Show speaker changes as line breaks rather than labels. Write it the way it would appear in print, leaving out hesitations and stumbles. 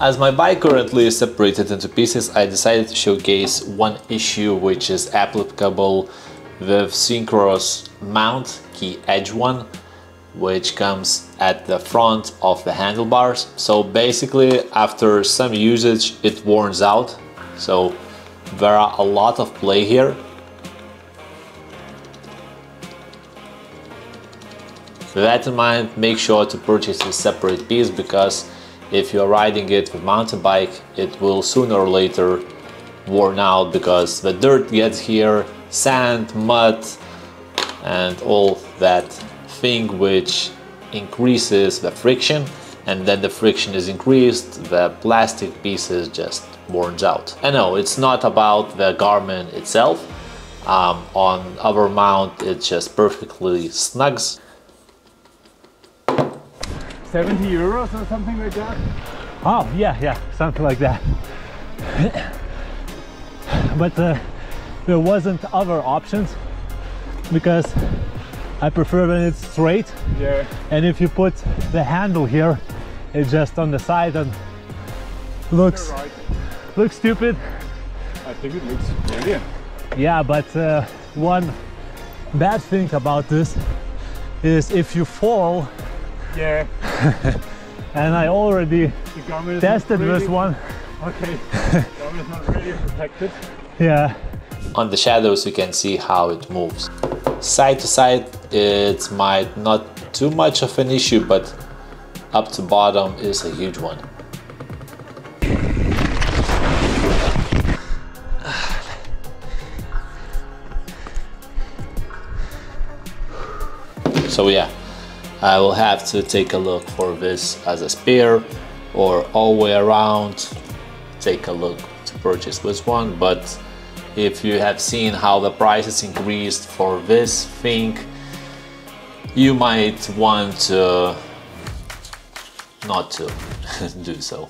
As my bike currently is separated into pieces, I decided to showcase one issue which is applicable with Syncros mount, K-Edge one, which comes at the front of the handlebars. So basically, after some usage, it wears out. So there are a lot of play here. With that in mind, make sure to purchase a separate piece, because if you're riding it with mountain bike, it will sooner or later worn out, because the dirt gets here, sand, mud, and all that thing which increases the friction, and then the friction is increased, the plastic pieces just worn out. And no, it's not about the Garmin itself. On our mount, it just perfectly snugs.
70 euros or something like that?
Oh, yeah, something like that. But there wasn't other options, because I prefer when it's straight.
Yeah.
And if you put the handle here, it's just on the side and looks stupid.
I think it looks brilliant.
Yeah, but one bad thing about this is if you fall.
Yeah.
And I already tested this one.
Okay. Garmin is not really protected.
Yeah.
On the shadows you can see how it moves. Side to side it might not too much of an issue, but up to bottom is a huge one. So yeah, I will have to take a look for this as a spare, or all the way around take a look to purchase this one. But if you have seen how the prices increased for this thing, you might want to not to do so.